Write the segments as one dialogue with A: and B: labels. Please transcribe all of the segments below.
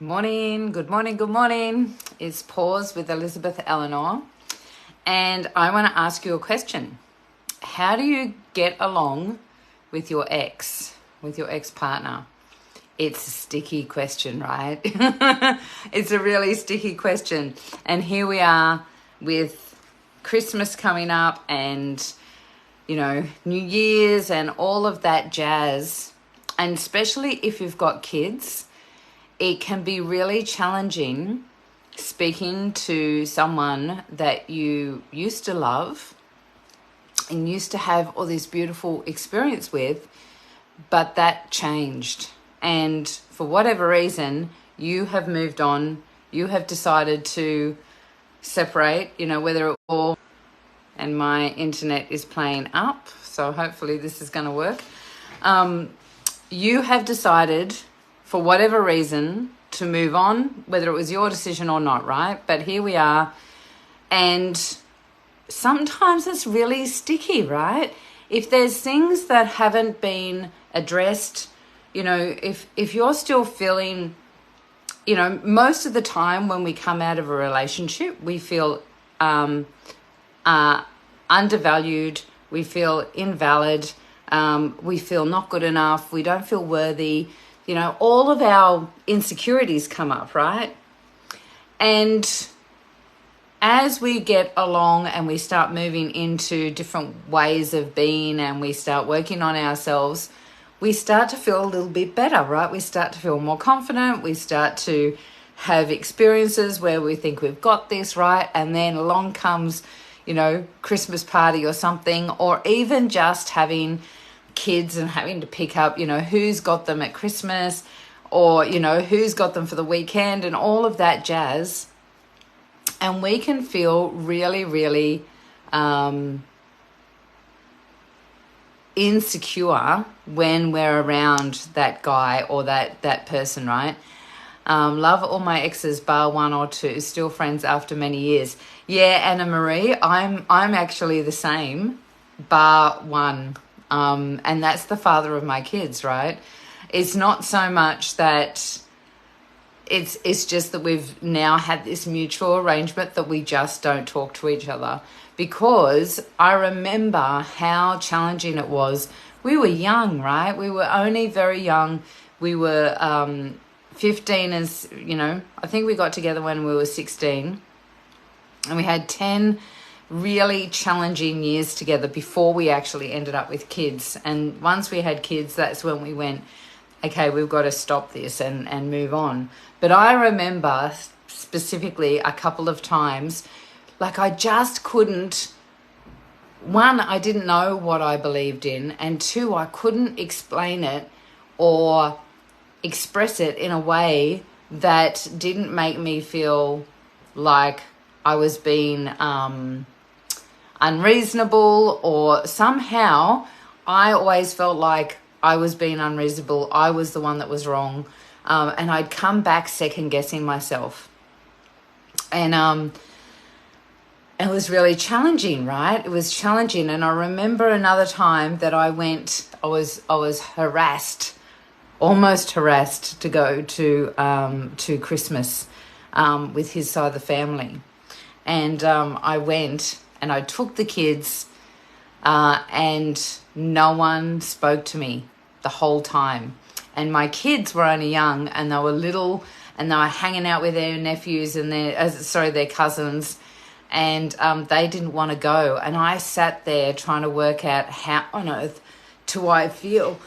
A: Morning, good morning, good morning. It's Pause with Elizabeth Eleanor. And I want to ask you a question. How do you get along with your ex-partner? It's a sticky question, right? It's a really sticky question. And here we are with Christmas coming up and, New Year's and all of that jazz. And especially if you've got kids, it can be really challenging speaking to someone that you used to love and used to have all this beautiful experience with, but that changed. And for whatever reason, you have moved on. You have decided to separate, whether it all, and my internet is playing up, so hopefully this is going to work. You have decided, for whatever reason, to move on, whether it was your decision or not, right? But here we are. And sometimes it's really sticky, right? If there's things that haven't been addressed, if you're still feeling, most of the time when we come out of a relationship, we feel undervalued, we feel invalid, we feel not good enough, we don't feel worthy. All of our insecurities come up, right? And as we get along and we start moving into different ways of being and we start working on ourselves, we start to feel a little bit better, right? We start to feel more confident. We start to have experiences where we think we've got this, right? And then along comes, Christmas party or something, or even just having kids and having to pick up, who's got them at Christmas or, who's got them for the weekend and all of that jazz. And we can feel really, really insecure when we're around that guy or that person, right? Love all my exes bar one or two, still friends after many years. Yeah, Anna Marie, I'm actually the same, bar one. And that's the father of my kids, right? It's not so much that it's just that we've now had this mutual arrangement that we just don't talk to each other, because I remember how challenging it was. We were young, right? We were only very young. We were 15 as, I think we got together when we were 16, and we had 10 really challenging years together before we actually ended up with kids. And once we had kids, that's when we went, okay, we've got to stop this and move on. But I remember specifically a couple of times, like I just couldn't, one, I didn't know what I believed in, and two, I couldn't explain it or express it in a way that didn't make me feel like I was being unreasonable, or somehow I always felt like I was being unreasonable. I was the one that was wrong. And I'd come back second guessing myself. And it was really challenging, right? It was challenging. And I remember another time that I was harassed, almost harassed to go to Christmas with his side of the family. And I went and I took the kids and no one spoke to me the whole time. And my kids were only young and they were little and they were hanging out with their nephews and their cousins, and they didn't want to go. And I sat there trying to work out how on earth do I feel,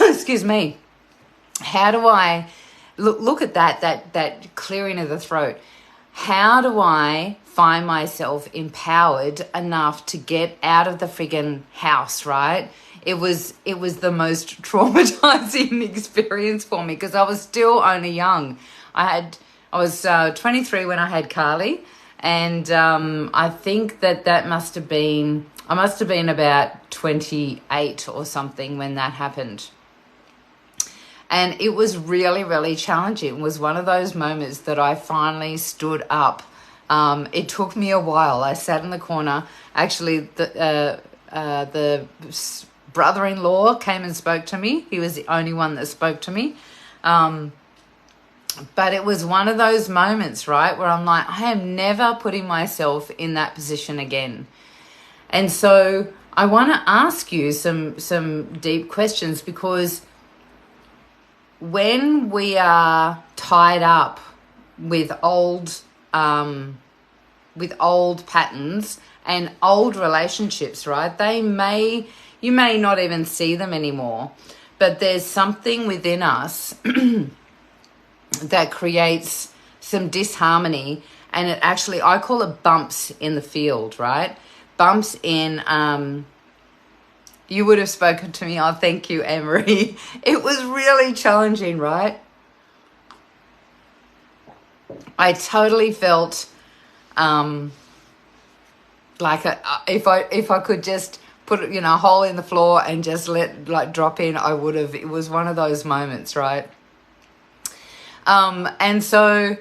A: excuse me, how do I, look at that clearing of the throat. How do I find myself empowered enough to get out of the friggin' house, right? It was the most traumatizing experience for me because I was still only young. I was 23 when I had Carly, and I think that must have been about 28 or something when that happened. And it was really, really challenging. It was one of those moments that I finally stood up. It took me a while. I sat in the corner. Actually, the brother-in-law came and spoke to me. He was the only one that spoke to me. But it was one of those moments, right, where I'm like, I am never putting myself in that position again. And so I want to ask you some deep questions, because when we are tied up with old patterns and old relationships, right, you may not even see them anymore, but there's something within us that creates some disharmony, and it actually, I call it bumps in the field, right? Bumps in, you would have spoken to me. Oh, thank you, Anne-Marie. It was really challenging, right? I totally felt like if I could just put a hole in the floor and just let drop in, I would have. It was one of those moments, right? And so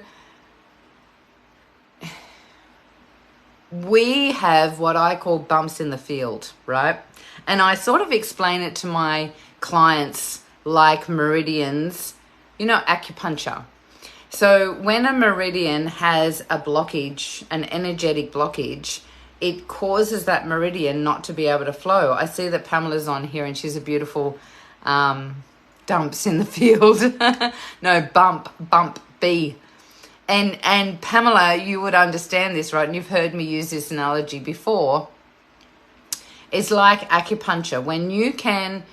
A: we have what I call bumps in the field, right? And I sort of explain it to my clients like meridians, acupuncture. So when a meridian has a blockage, an energetic blockage, it causes that meridian not to be able to flow. I see that Pamela's on here and she's a beautiful dumps in the field. No, bump, B. And Pamela, you would understand this, right? And you've heard me use this analogy before. It's like acupuncture. When you can,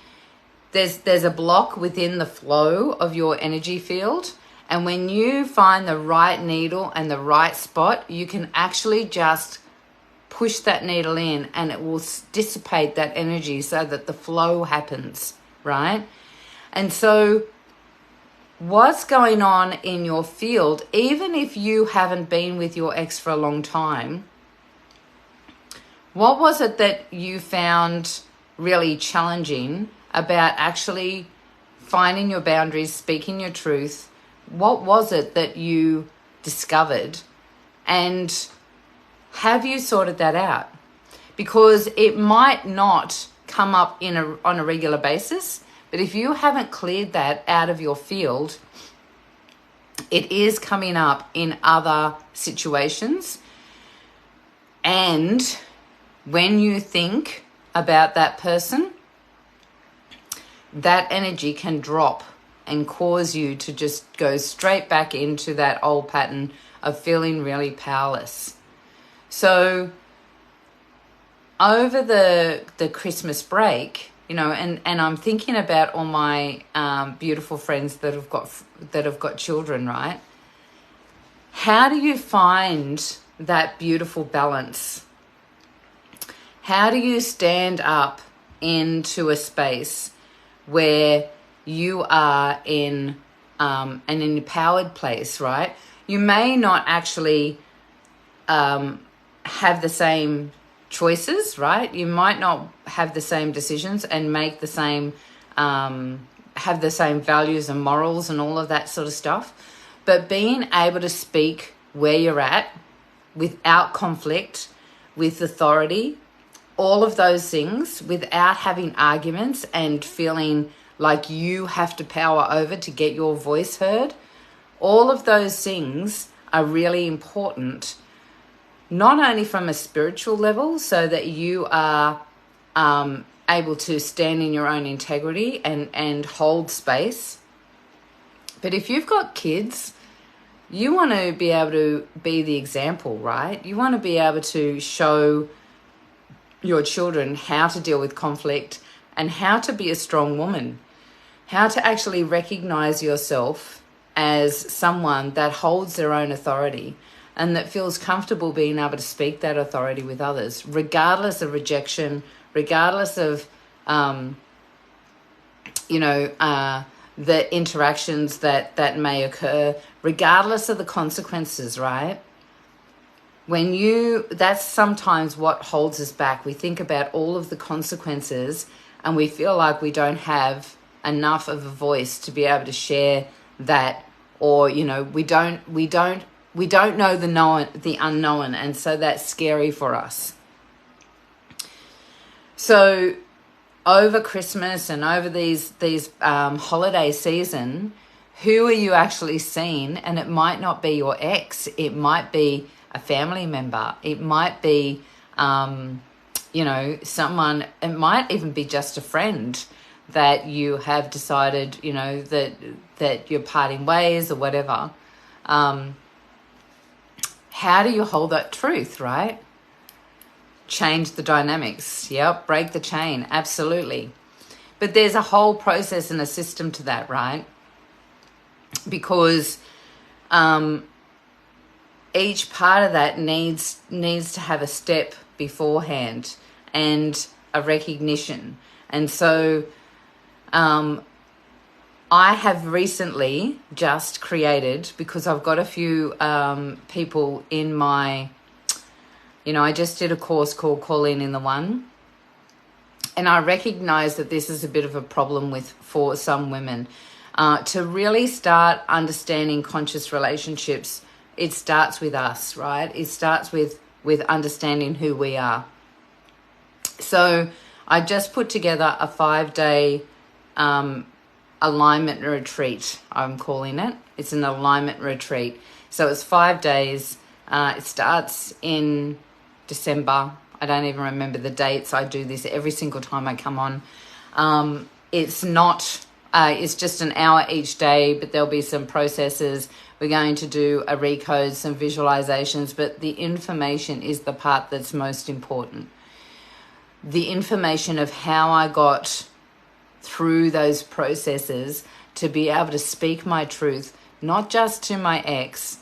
A: there's a block within the flow of your energy field. And when you find the right needle and the right spot, you can actually just push that needle in and it will dissipate that energy so that the flow happens, right? And so what's going on in your field, even if you haven't been with your ex for a long time, what was it that you found really challenging about actually finding your boundaries, speaking your truth? What was it that you discovered? And have you sorted that out? Because it might not come up on a regular basis, but if you haven't cleared that out of your field, it is coming up in other situations. And when you think about that person, that energy can drop and cause you to just go straight back into that old pattern of feeling really powerless. So over the Christmas break, and I'm thinking about all my beautiful friends that have got children, right? How do you find that beautiful balance? How do you stand up into a space where you are in an empowered place, right? You may not actually have the same choices, right? You might not have the same decisions and make the same, have the same values and morals and all of that sort of stuff. But being able to speak where you're at without conflict, with authority, all of those things, without having arguments and feeling like you have to power over to get your voice heard, all of those things are really important, not only from a spiritual level, so that you are able to stand in your own integrity and hold space. But if you've got kids, you want to be able to be the example, right? You want to be able to show your children how to deal with conflict and how to be a strong woman, how to actually recognize yourself as someone that holds their own authority and that feels comfortable being able to speak that authority with others, regardless of rejection, regardless of, the interactions that may occur, regardless of the consequences, right? That's sometimes what holds us back. We think about all of the consequences and we feel like we don't have enough of a voice to be able to share that, or, we don't know the unknown, and so that's scary for us. So over Christmas and over these holiday season, who are you actually seeing? And it might not be your ex. It might be a family member. It might be, someone. It might even be just a friend that you have decided, that you're parting ways or whatever. How do you hold that truth, right? Change the dynamics. Yep, break the chain. Absolutely. But there's a whole process and a system to that, right? Because each part of that needs to have a step beforehand and a recognition. And so I have recently just created, because I've got a few people in my, I just did a course called Call In the One. And I recognize that this is a bit of a problem for some women. To really start understanding conscious relationships, it starts with us, right? It starts with understanding who we are. So I just put together a 5-day alignment retreat, I'm calling it. It's an alignment retreat. So it's 5 days. It starts in December. I don't even remember the dates. I do this every single time I come on. It's just an hour each day, but there'll be some processes. We're going to do a recode, some visualizations, but the information is the part that's most important. The information of how I got through those processes to be able to speak my truth, not just to my ex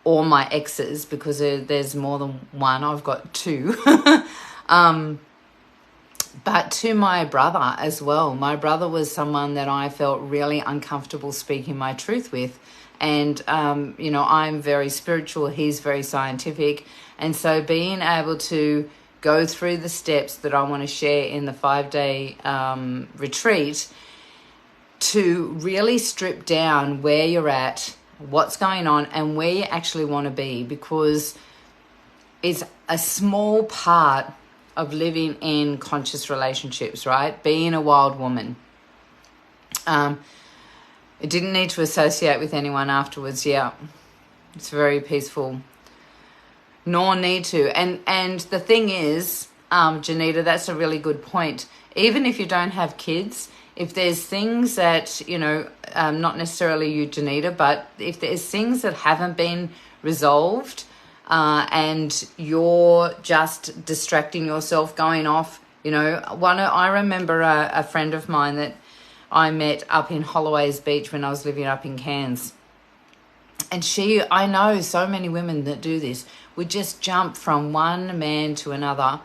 A: or my exes, because there's more than one. I've got 2. But to my brother as well. My brother was someone that I felt really uncomfortable speaking my truth with. And, I'm very spiritual. He's very scientific. And so being able to go through the steps that I want to share in the 5-day retreat to really strip down where you're at, what's going on, and where you actually want to be, because it's a small part of living in conscious relationships, right? Being a wild woman. It didn't need to associate with anyone afterwards. Yeah, it's very peaceful. Nor need to. And the thing is, Janita, that's a really good point. Even if you don't have kids, if there's things that, not necessarily you, Janita, but if there's things that haven't been resolved, and you're just distracting yourself, going off, I remember a friend of mine that I met up in Holloways Beach when I was living up in Cairns. And I know so many women that do this, would just jump from one man to another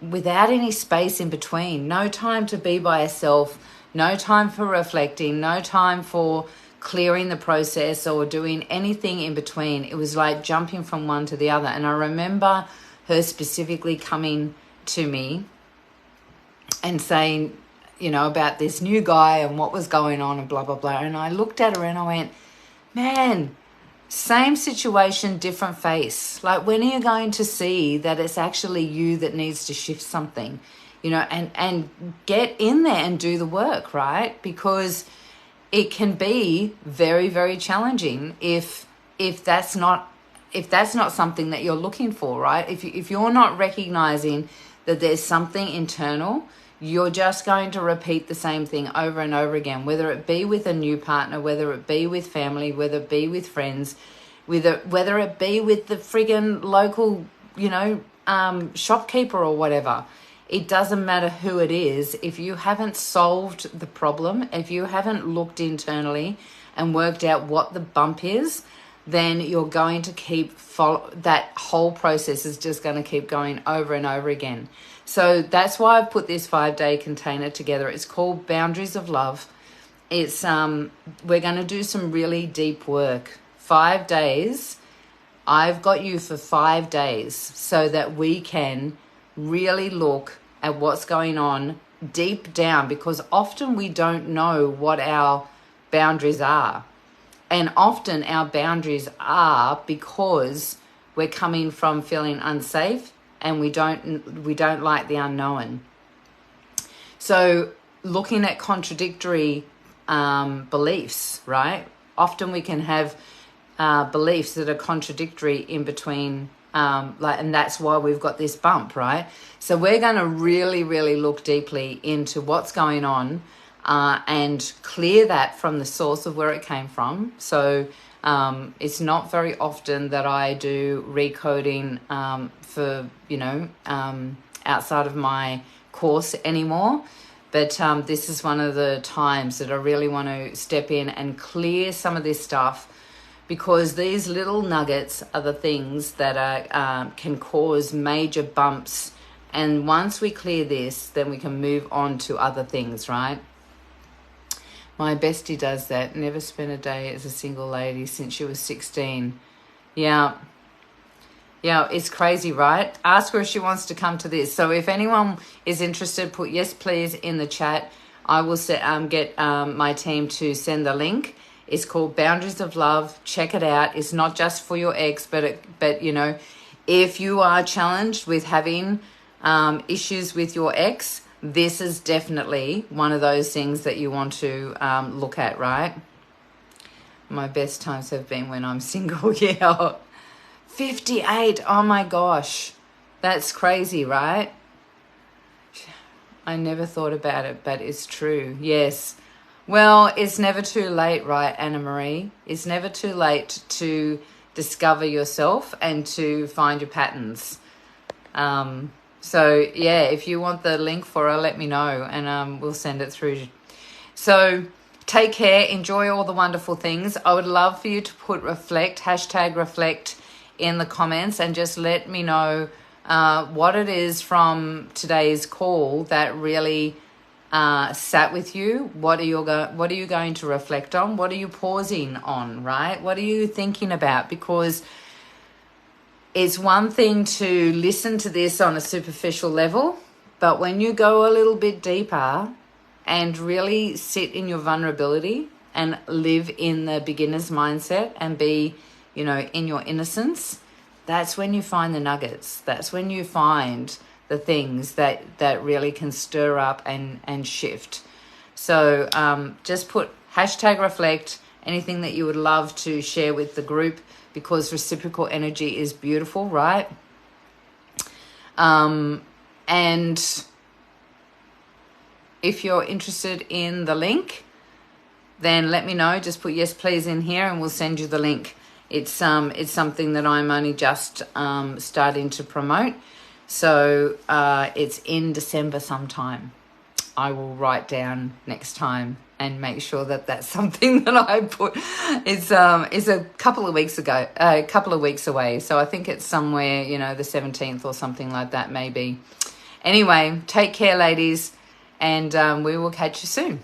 A: without any space in between. No time to be by herself, no time for reflecting, no time for clearing the process or doing anything in between. It was like jumping from one to the other. And I remember her specifically coming to me and saying, about this new guy and what was going on and blah, blah, blah. And I looked at her and I went, man, same situation, different face. Like, when are you going to see that it's actually you that needs to shift something, and get in there and do the work, right? Because it can be very, very challenging if that's not something that you're looking for, right? If you're not recognizing that there's something internal, you're just going to repeat the same thing over and over again, whether it be with a new partner, whether it be with family, whether it be with friends, whether it be with the friggin' local, shopkeeper or whatever. It doesn't matter who it is. If you haven't solved the problem, if you haven't looked internally and worked out what the bump is, then you're going to that whole process is just going to keep going over and over again. So that's why I've put this 5-day container together. It's called Boundaries of Love. It's we're going to do some really deep work. 5 days. I've got you for 5 days so that we can really look at what's going on deep down, because often we don't know what our boundaries are. And often our boundaries are because we're coming from feeling unsafe and we don't like the unknown. So looking at contradictory beliefs, right? Often we can have beliefs that are contradictory in between, and that's why we've got this bump, right? So we're going to really, really look deeply into what's going on and clear that from the source of where it came from. So it's not very often that I do recoding for, outside of my course anymore. But this is one of the times that I really want to step in and clear some of this stuff, because these little nuggets are the things that can cause major bumps. And once we clear this, then we can move on to other things, right? My bestie does that. Never spent a day as a single lady since she was 16. Yeah. Yeah, it's crazy, right? Ask her if she wants to come to this. So if anyone is interested, put yes, please in the chat. I will get my team to send the link. It's called Boundaries of Love. Check it out. It's not just for your ex, but if you are challenged with having issues with your ex, this is definitely one of those things that you want to look at, right? My best times have been when I'm single. Yeah. 58. Oh my gosh. That's crazy, right? I never thought about it, but it's true. Yes. Well, it's never too late, right, Anna Marie? It's never too late to discover yourself and to find your patterns. So, yeah, if you want the link for her, let me know and we'll send it through. So, take care. Enjoy all the wonderful things. I would love for you to put reflect, #reflect in the comments, and just let me know what it is from today's call that really sat with you. What are you going to reflect on? What are you pausing on, right? What are you thinking about? Because it's one thing to listen to this on a superficial level, but when you go a little bit deeper and really sit in your vulnerability and live in the beginner's mindset and be, in your innocence, that's when you find the nuggets. That's when you find the things that really can stir up and shift. So just put #reflect, anything that you would love to share with the group, because reciprocal energy is beautiful, right? And if you're interested in the link, then let me know. Just put yes, please in here and we'll send you the link. It's something that I'm only just starting to promote. So it's in December sometime. I will write down next time and make sure that that's something that I put. It's a couple of weeks away. So I think it's somewhere, the 17th or something like that maybe. Anyway, take care, ladies, and we will catch you soon.